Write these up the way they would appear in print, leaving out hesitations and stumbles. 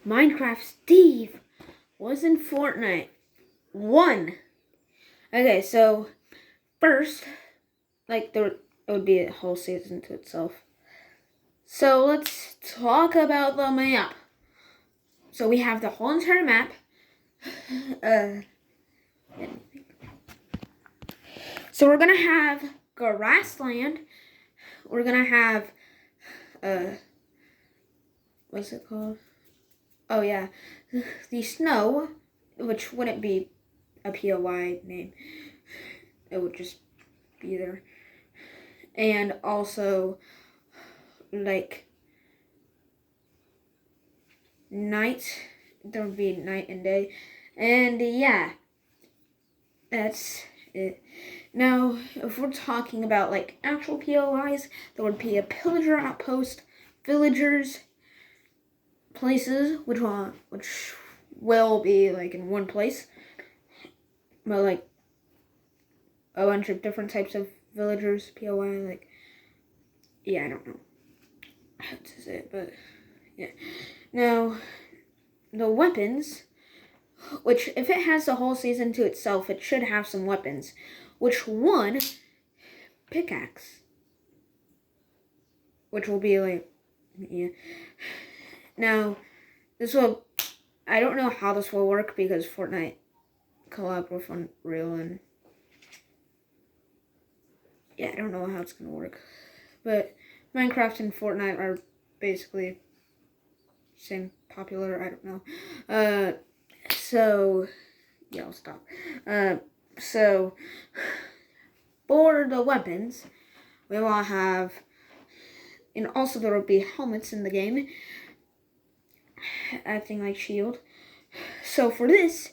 Minecraft Steve was in Fortnite. Won. Okay, so first, it would be a whole season to itself. So let's talk about the map. So we have the whole entire map. So we're gonna have grassland. We're gonna have what's it called? Oh yeah, the snow, which wouldn't be a POI name. It would just be there. And also, like, night. There would be night and day. And yeah, that's it. Now, if we're talking about like actual POIs, there would be a pillager outpost, villagers, places, which will be like in one place, but like a bunch of different types of villagers, POI, like, yeah, I don't know how to say it, but yeah. Now, the weapons, which if it has the whole season to itself, it should have some weapons. Which one? Pickaxe. Which will be like, yeah. Now, I don't know how this will work because Fortnite collab with Unreal and yeah, I don't know how it's gonna work. But Minecraft and Fortnite are basically same popular, I don't know. So yeah, I'll stop. So for the weapons, we will have, and also there will be helmets in the game, acting like shield. So for this,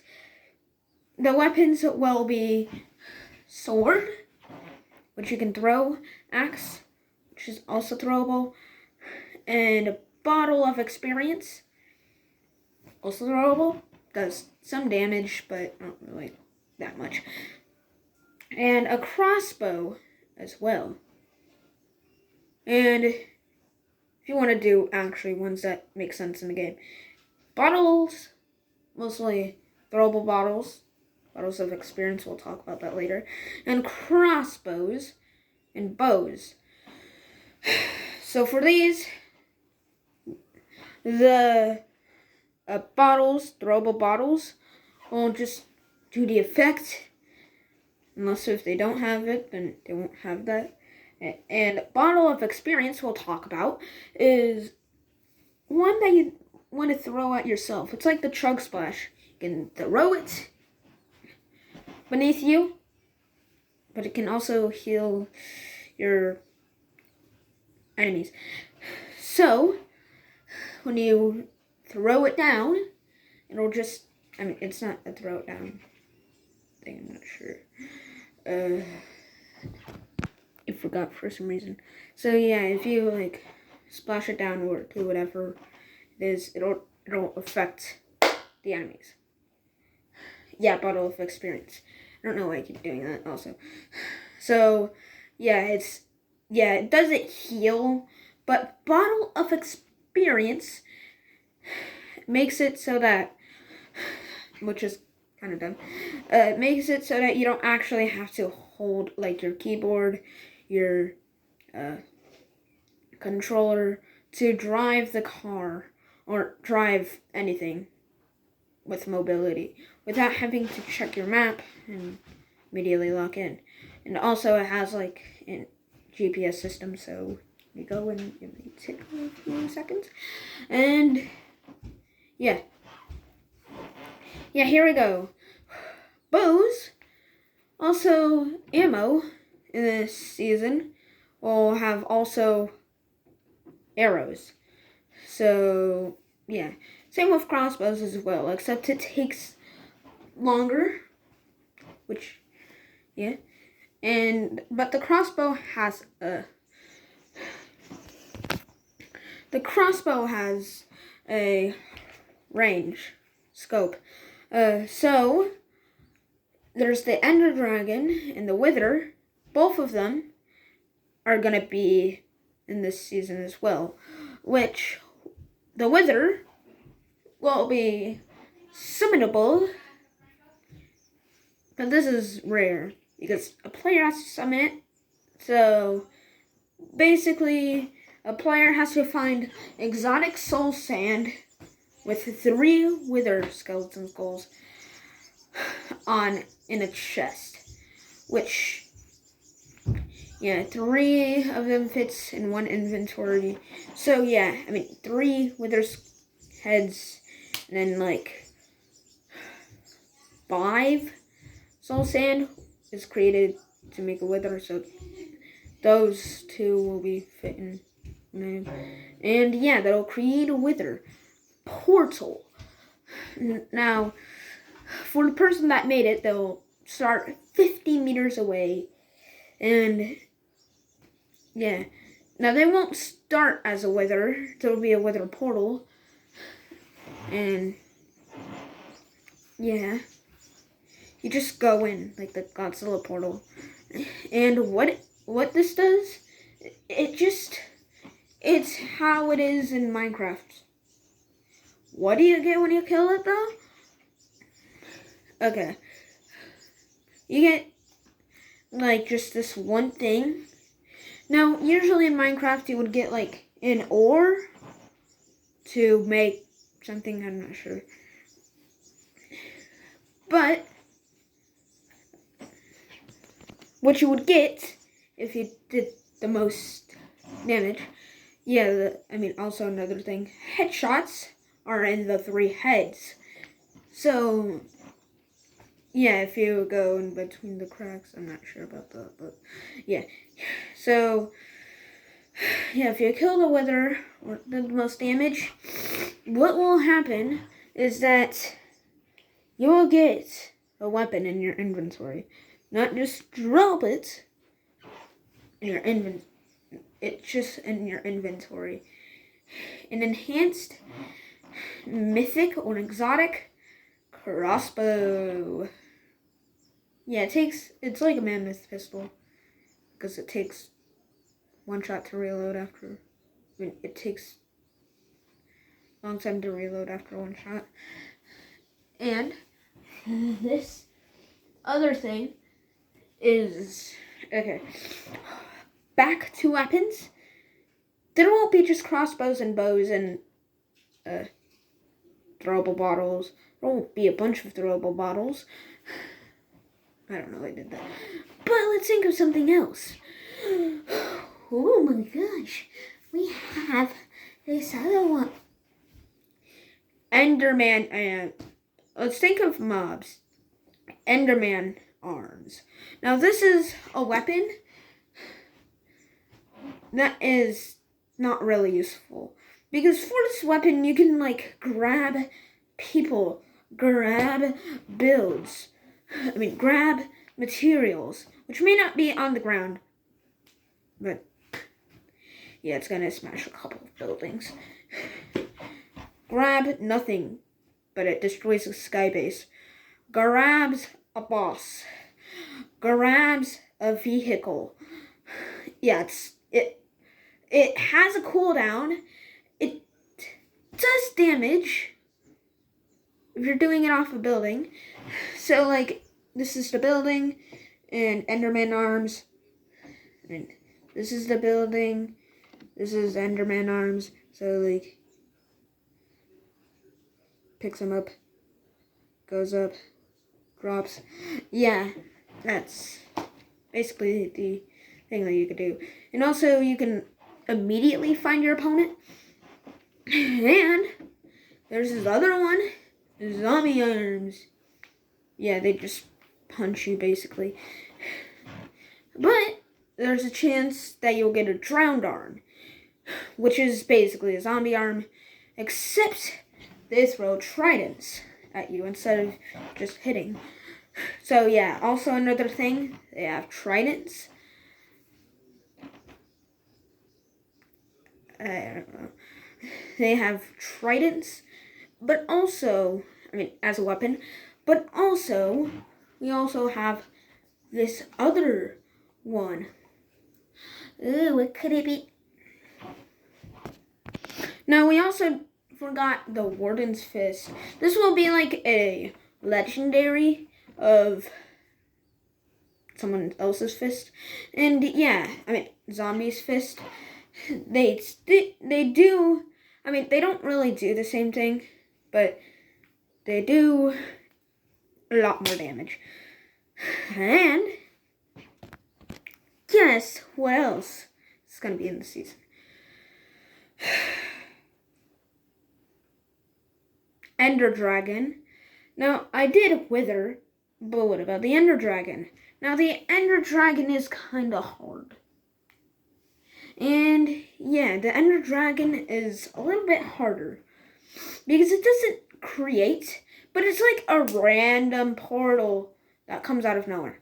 the weapons will be sword, which you can throw, axe, which is also throwable, and a bottle of experience, also throwable, does some damage, but not really that much, and a crossbow as well. And if you want to do actually ones that make sense in the game, bottles, mostly throwable bottles of experience, we'll talk about that later, and crossbows and bows. So for these, the throwable bottles, will just do the effect, unless if they don't have it, then they won't have that. And bottle of experience we'll talk about is one that you want to throw at yourself. It's like the chug splash. You can throw it beneath you, but it can also heal your enemies. So when you throw it down, it'll just, it's not a throw it down thing, I'm not sure. I forgot for some reason. So yeah, if you like splash it down or do whatever it is, it'll affect the enemies. Yeah, bottle of experience. I don't know why I keep doing that also. So yeah, it doesn't heal, but bottle of experience makes it so that, which is kind of dumb, makes it so that you don't actually have to hold like your keyboard, your controller to drive the car or drive anything with mobility without having to check your map and immediately lock in. And also it has like a GPS system, so you go and it may take a few seconds. And yeah, here we go. Bows, also ammo in this season, will have also arrows. So yeah, same with crossbows as well, except it takes longer, which yeah, but the crossbow has a range scope. So there's the Ender Dragon and the Wither. Both of them are gonna be in this season as well. Which the Wither will be summonable, but this is rare because a player has to summon it. So basically, a player has to find exotic soul sand with 3 wither skeleton skulls in a chest, which 3 of them fits in 1 inventory. So 3 wither heads, and then like 5 soul sand is created to make a wither. So those 2 will be fitting. And that'll create a wither portal. Now, for the person that made it, they'll start 50 meters away. And now they won't start as a wither. There'll be a wither portal. And you just go in like the Godzilla portal. And what this does, it's how it is in Minecraft. What do you get when you kill it, though? Okay. You get, like, just this one thing. Now, usually in Minecraft, you would get, like, an ore to make something, I'm not sure. But what you would get if you did the most damage, also another thing, headshots are in the 3 heads. So if you go in between the cracks, I'm not sure about that, but so if you kill the wither or the most damage, what will happen is that you will get a weapon in your inventory. Not just drop it in your inventory. It's just in your inventory. An enhanced, mythic, or exotic crossbow. It's like a mammoth pistol. Because it takes 1 shot to reload after. It takes a long time to reload after 1 shot. And this other thing is, back to weapons. There won't be just crossbows and bows and throwable bottles. There won't be a bunch of throwable bottles. I don't know why I did that. But let's think of something else. Oh my gosh. We have this other one. Enderman, and let's think of mobs. Enderman arms. Now this is a weapon that is not really useful. Because for this weapon, you can like grab people, grab builds, grab materials, which may not be on the ground, but it's gonna smash a couple of buildings. Grab nothing, but it destroys a sky base. Grabs a boss. Grabs a vehicle. It has a cooldown. It does damage if you're doing it off a building. So like this is the building and Enderman arms. This is the building. This is Enderman arms. So like picks them up, goes up, drops. That's basically the thing that you could do. And also you can immediately find your opponent. And there's this other one, zombie arms. They just punch you basically. But there's a chance that you'll get a drowned arm, which is basically a zombie arm, except they throw tridents at you instead of just hitting. So also another thing, they have tridents. I don't know. They have tridents, but also, as a weapon, but also, we also have this other one. Ooh, what could it be? Now, we also, forgot the Warden's Fist. This will be like a legendary of someone else's fist. And yeah, I mean, Zombie's Fist. They do, I mean, they don't really do the same thing, but they do a lot more damage. And guess what else is going to be in the season? Ender Dragon. Now, I did Wither, but what about the Ender Dragon? Now, the Ender Dragon is kind of hard. And yeah, the Ender Dragon is a little bit harder because it doesn't create, but it's like a random portal that comes out of nowhere.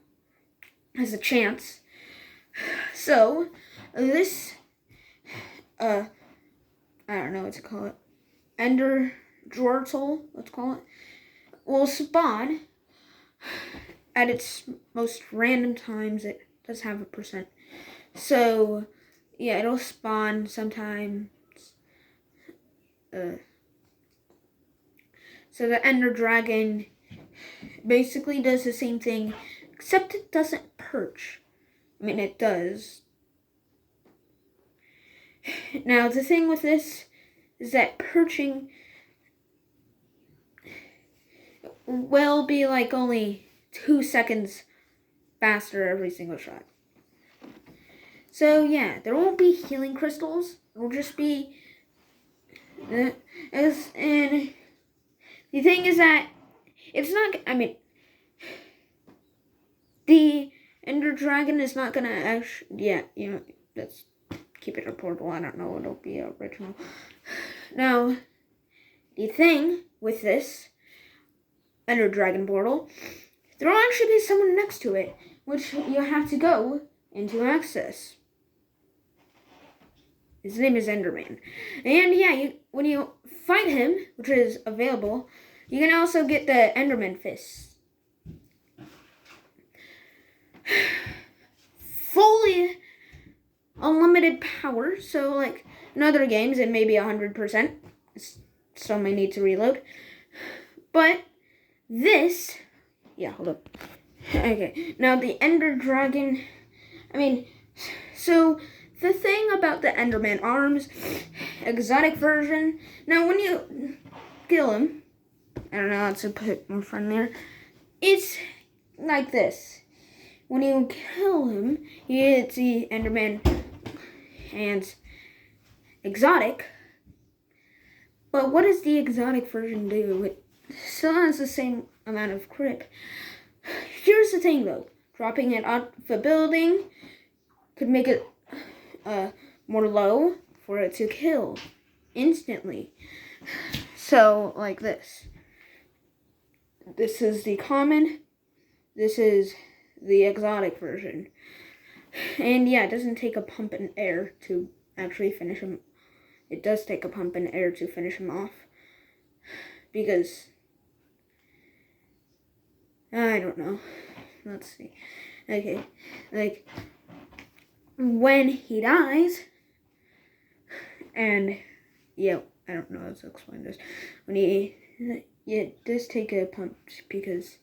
Has a chance. So, this, I don't know what to call it, Ender Jortle, let's call it, will spawn at its most random times. It does have a percent. So, yeah, it'll spawn sometimes. So the Ender Dragon basically does the same thing, except it doesn't perch. I mean, it does. Now, the thing with this is that perching will be like only 2 seconds faster every single shot. So yeah, there won't be healing crystals. It will just be and the thing is that it's not, I mean, the Ender Dragon is not gonna actually, yeah, you know, let's keep it a portal. I don't know, it'll be original. Now, the thing with this Ender Dragon portal, there will actually be someone next to it, which you have to go into access. His name is Enderman. And yeah, when you fight him, which is available, you can also get the Enderman Fist. Fully unlimited power, so like in other games it may be 100%. Still may need to reload. But this, yeah, hold up. Okay, now the Ender Dragon, I mean, so the thing about the Enderman arms, exotic version, now when you kill him, I don't know how to put more fun there, it's like this. When you kill him, you get the Enderman hands exotic, but what does the exotic version do? It still has the same amount of grip. Here's the thing though, dropping it off a building could make it more low for it to kill instantly. So, like this. This is the common. This is the exotic version. And yeah, it doesn't take a pump in air to actually finish him. It does take a pump in air to finish him off. Because, I don't know. Let's see. Okay, like, when he dies, and yeah, I don't know how to explain this. When it does take a pump because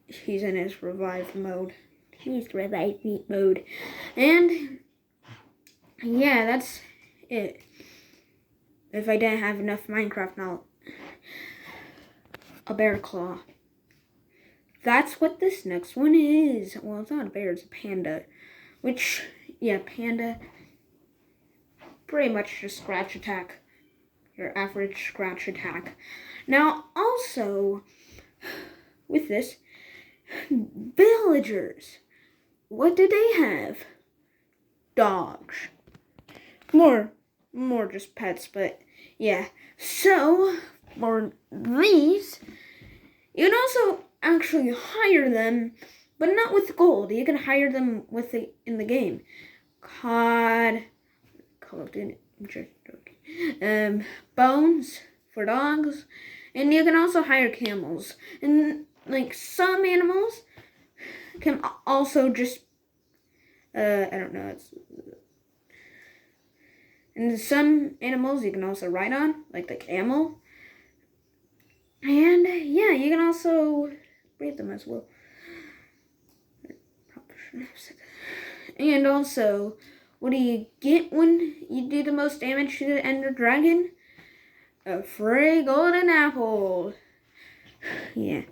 he's in his revive mode. He's revive meat mode. And yeah, that's it. If I didn't have enough Minecraft knowledge. A bear claw. That's what this next one is. Well, it's not a bear, it's a panda. Which, yeah, panda, pretty much just scratch attack. Your average scratch attack. Now, also, with this, villagers. What do they have? Dogs. More just pets, but yeah. So, for these, you can also actually hire them, but not with gold. You can hire them with in the game. Call of Duty, bones for dogs, and you can also hire camels. And like some animals can also just I don't know. And some animals you can also ride on, like the camel. And yeah, you can also breed them as well. And also, what do you get when you do the most damage to the Ender Dragon? A free golden apple. Yeah.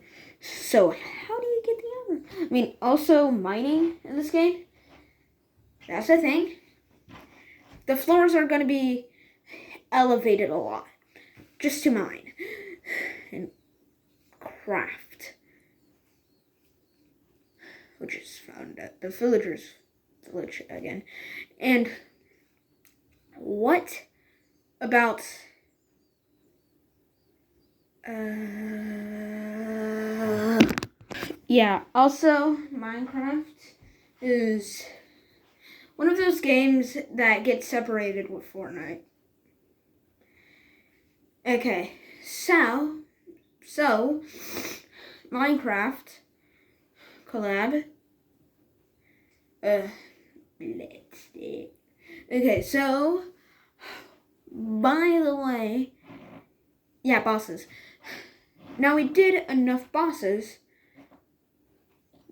So, how do you get the other? I mean, also mining in this game. That's the thing. The floors are going to be elevated a lot. Just to mine. And craft. Which is found at the villagers' village again. And what about yeah, also Minecraft is one of those games that gets separated with Fortnite. Okay, so Minecraft collab. Let's see. Okay, so by the way, yeah, bosses. Now we did enough bosses,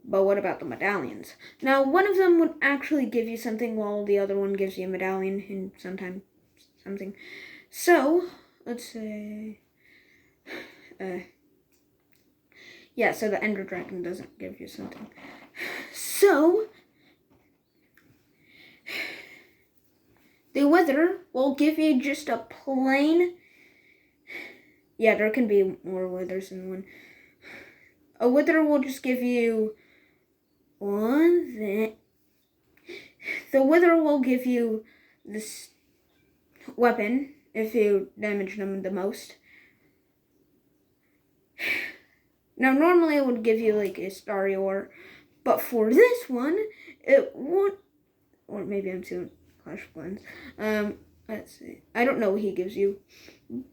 but what about the medallions? Now one of them would actually give you something while the other one gives you a medallion and sometimes something. So, let's say, yeah, so the Ender Dragon doesn't give you something. So, the Wither will give you just a plain, yeah, there can be more Withers than one. A Wither will just give you one thing. The Wither will give you this weapon if you damage them the most. Now, normally it would give you like a starry ore, but for this one, it won't. Or maybe I'm too Clash Blends. Let's see. I don't know what he gives you,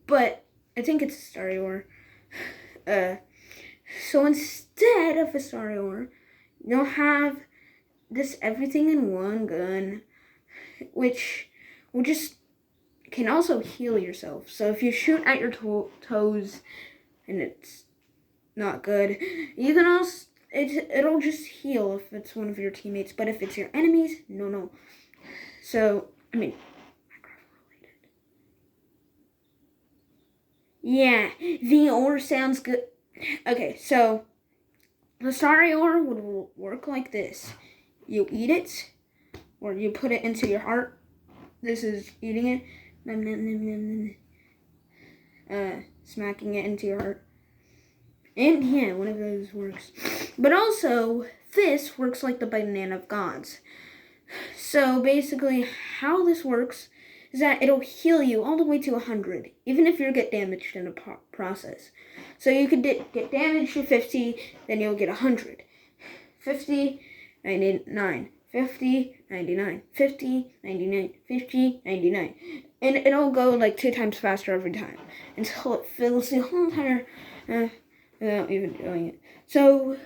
but I think it's a starry ore. So instead of a starry ore, you'll have this everything in one gun, which will just can also heal yourself. So if you shoot at your toes and it's not good, you can also it'll just heal if it's one of your teammates. But if it's your enemies, no. So I mean, yeah, the ore sounds good. Okay, so the starry ore would work like this: you eat it, or you put it into your heart. This is eating it. Smacking it into your heart. And yeah, one of those works. But also, this works like the banana of gods. So basically, how this works is that it'll heal you all the way to 100, even if you get damaged in the process. So you could get damaged to 50, then you'll get 100. 50, 99, 50, 99, 50, 99, 50, 99. And it'll go like 2 times faster every time until it fills the whole entire without even doing it. So,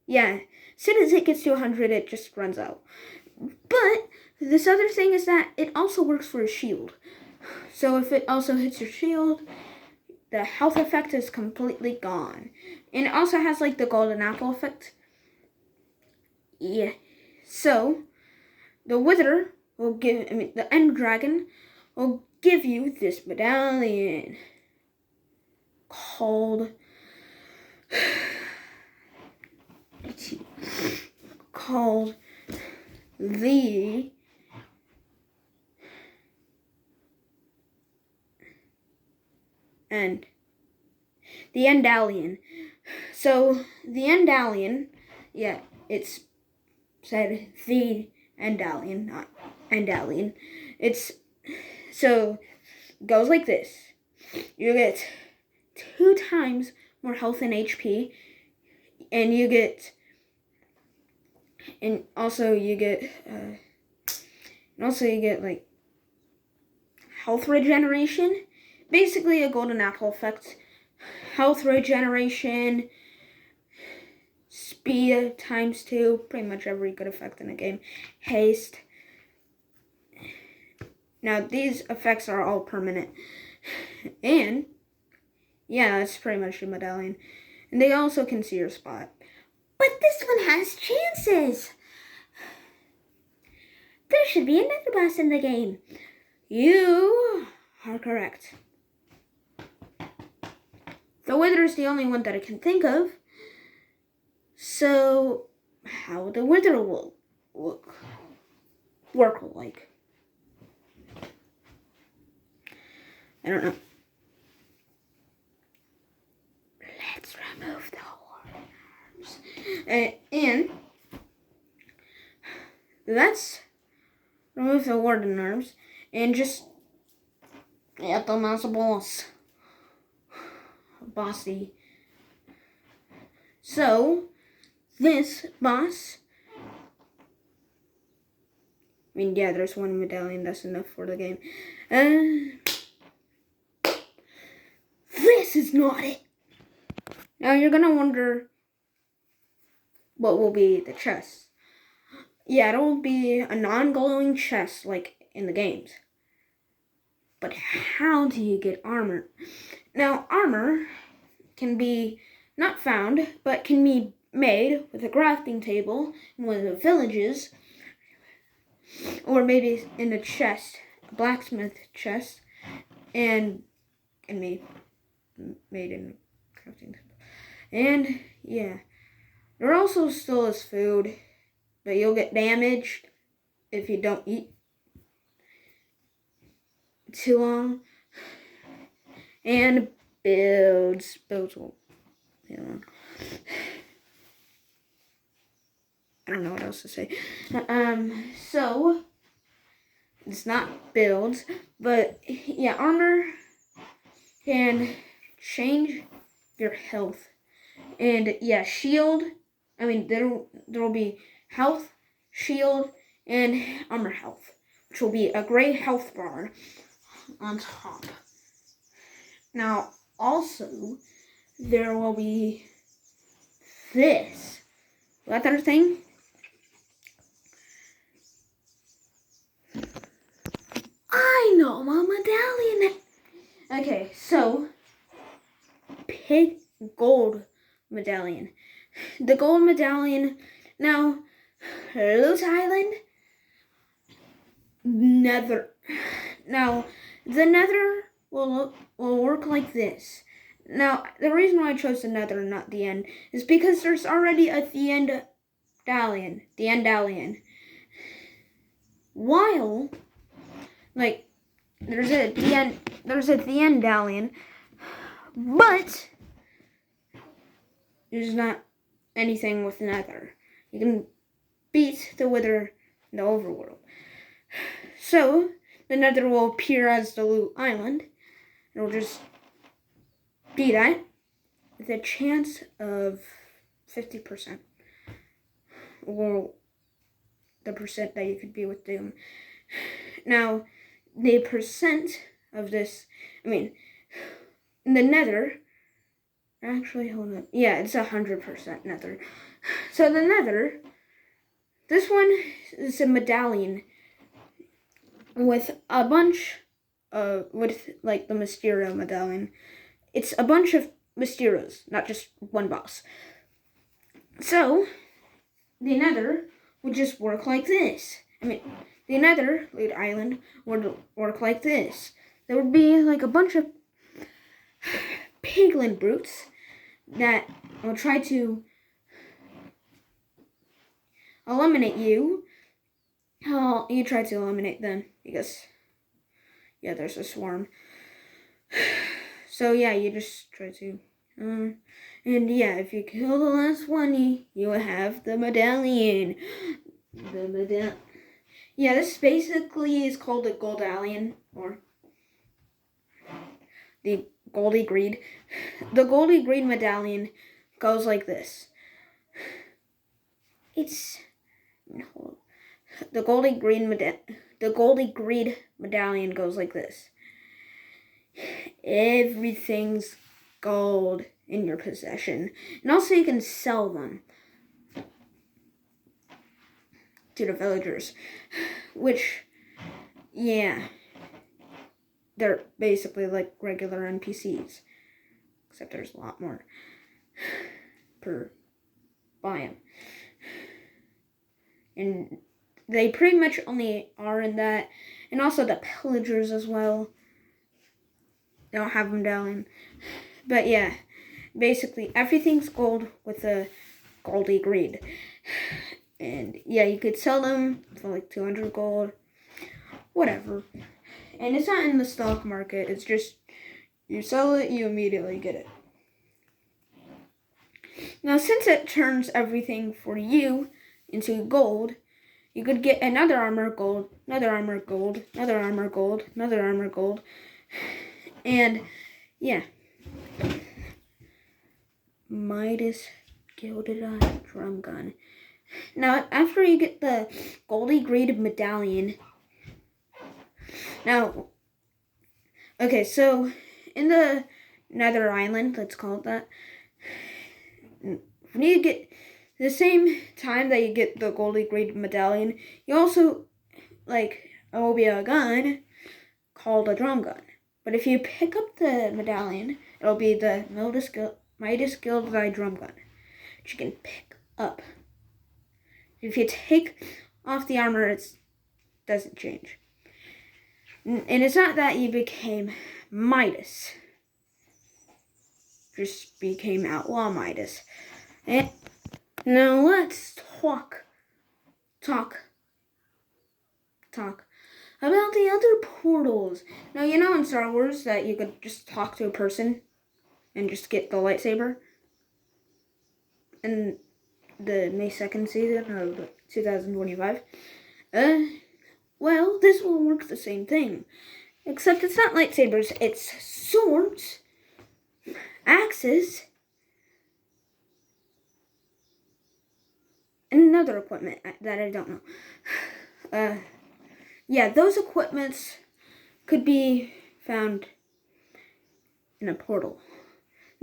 yeah, as soon as it gets to 100, it just runs out. But this other thing is that it also works for a shield. So if it also hits your shield, the health effect is completely gone. And it also has like the golden apple effect. Yeah. So the Wither will the End Dragon will give you this medallion called the Endallion. So the Endallion, yeah, it's said the Endallion, not Endallion. It's so goes like this. You get 2 times more health and HP, and also you get like health regeneration, basically a golden apple effect. Health regeneration, speed ×2, pretty much every good effect in a game. Haste, Now, these effects are all permanent. And, yeah, that's pretty much the medallion. And they also can see your spot. But this one has chances. There should be another boss in the game. You are correct. The Wither is the only one that I can think of. So, how the Wither will work like? I don't know. Let's remove the horns. And let's remove the warden arms and just get them as a boss. Bossy. So, this boss, I mean, yeah, there's one medallion, that's enough for the game. This is not it. Now you're gonna wonder what will be the chest. Yeah, it will be a non-glowing chest like in the games. But how do you get armor? Now, armor can be not found, but can be made with a crafting table in one of the villages, or maybe in a chest, a blacksmith chest, and made in a crafting table. And yeah, there also still is food, but you'll get damaged if you don't eat too long. And builds will, you know, I don't know what else to say. So it's not builds, but yeah, armor can change your health, and yeah, shield. I mean, there will be health, shield, and armor health, which will be a gray health bar on top. Now, also, there will be this leather thing. I know my medallion. Okay, so pig gold medallion. The gold medallion. Now, Loot Island, nether. Now, the nether will work like this. Now, the reason why I chose the nether and not the end is because there's already a the endallion. While, like, there's a the endallion, but there's not anything with nether. You can beat the Wither in the overworld. So, the nether will appear as the Loot Island. It'll just be that with a chance of 50%. Or the percent that you could be with Doom. Now, the percent of this, I mean, in the nether, actually, hold on. Yeah, it's 100% nether. So the nether, this one is a medallion with a bunch of, with like the Mysterio medallion. It's a bunch of Mysterios, not just one boss. So, the nether would just work like this. I mean, the nether, Loot Island, would work like this. There would be like a bunch of piglin brutes that will try to eliminate you. You try to eliminate them because, yeah, there's a swarm. So yeah, you just try to, and yeah, if you kill the last one, you have the medallion. Yeah, this basically is called the Goldallion, or the Goldie Greed. The Goldie Greed medallion goes like this. It's the Goldie Greed medallion goes like this. Everything's gold in your possession, and also you can sell them to the villagers, which, yeah, they're basically like regular NPCs, except there's a lot more per biome. And they pretty much only are in that, and also the pillagers as well. They don't have them down. But yeah, basically everything's gold with a goldy greed. And yeah, you could sell them for like 200 gold, whatever. And it's not in the stock market, it's just you sell it, you immediately get it. Now, since it turns everything for you into gold, you could get another armor gold, another armor gold, another armor gold, another armor gold. And yeah. Midas Gilded Eye Drum Gun. Now, after you get the Goldy Greed Medallion. Now, okay, so in the Nether Island, let's call it that, when you get the same time that you get the Goldy Greed Medallion, you also, like, it will be a gun called a drum gun. But if you pick up the medallion, it'll be the Midas Gilded Eye Drum Gun, which you can pick up. If you take off the armor, it doesn't change. And it's not that you became Midas. Just became Outlaw Midas. And now let's talk about the other portals. Now, you know in Star Wars that you could just talk to a person and just get the lightsaber? In the May 2nd season of 2025. Well, this will work the same thing. Except it's not lightsabers, it's swords, axes, and another equipment that I don't know. Yeah, those equipments could be found in a portal.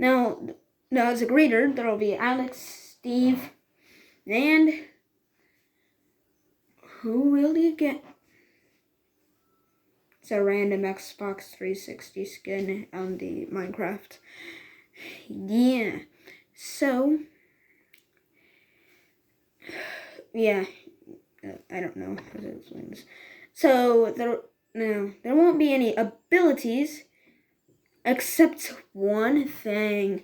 Now as a greeter, there will be Alex, Steve, and who will you get? It's a random Xbox 360 skin on the Minecraft. Yeah. So, yeah. I don't know how to explain this. So, there won't be any abilities except one thing.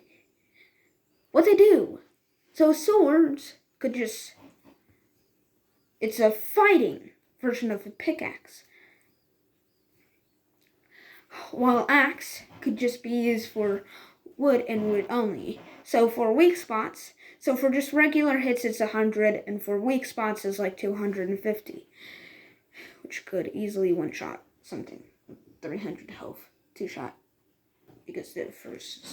What they do. So, swords could just... It's a fighting version of a pickaxe. While axe could just be used for wood and wood only. So for weak spots, so for just regular hits it's 100, and for weak spots it's like 250. Which could easily one-shot something. 300 health, 2-shot. Because the first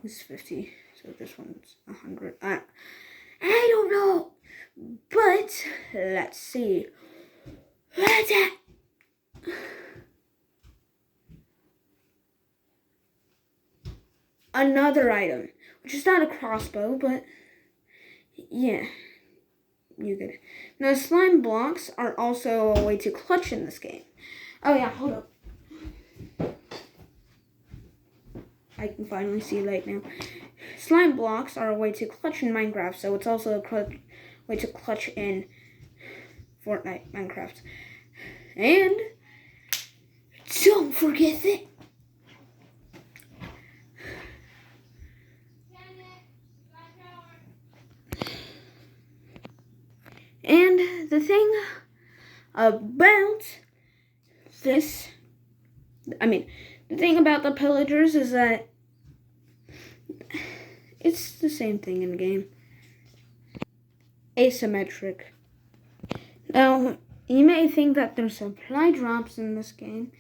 was 50, so this one's 100. I don't know, but let's see. Another item, which is not a crossbow, but yeah, you get it. Now, slime blocks are also a way to clutch in this game. Oh yeah, hold up. I can finally see light now. Slime blocks are a way to clutch in Minecraft, so it's also a way to clutch in Fortnite, Minecraft. And don't forget that and the thing about this, the thing about the pillagers is that it's the same thing in the game. Asymmetric. Now, you may think that there's supply drops in this game,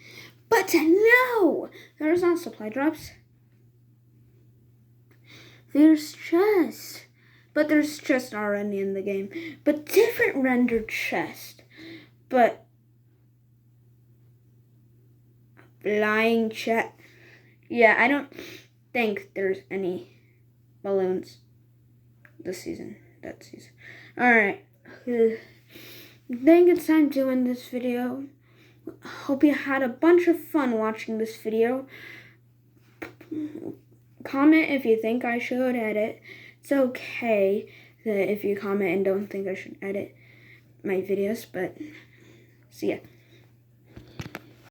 but no! There's not supply drops. There's chests. But there's chests already in the game. But different rendered chests. But flying chest. Yeah, I don't think there's any balloons this season. That season. Alright. I think it's time to end this video. Hope you had a bunch of fun watching this video. Comment if you think I should edit. It's okay that if you comment and don't think I should edit my videos, but see ya.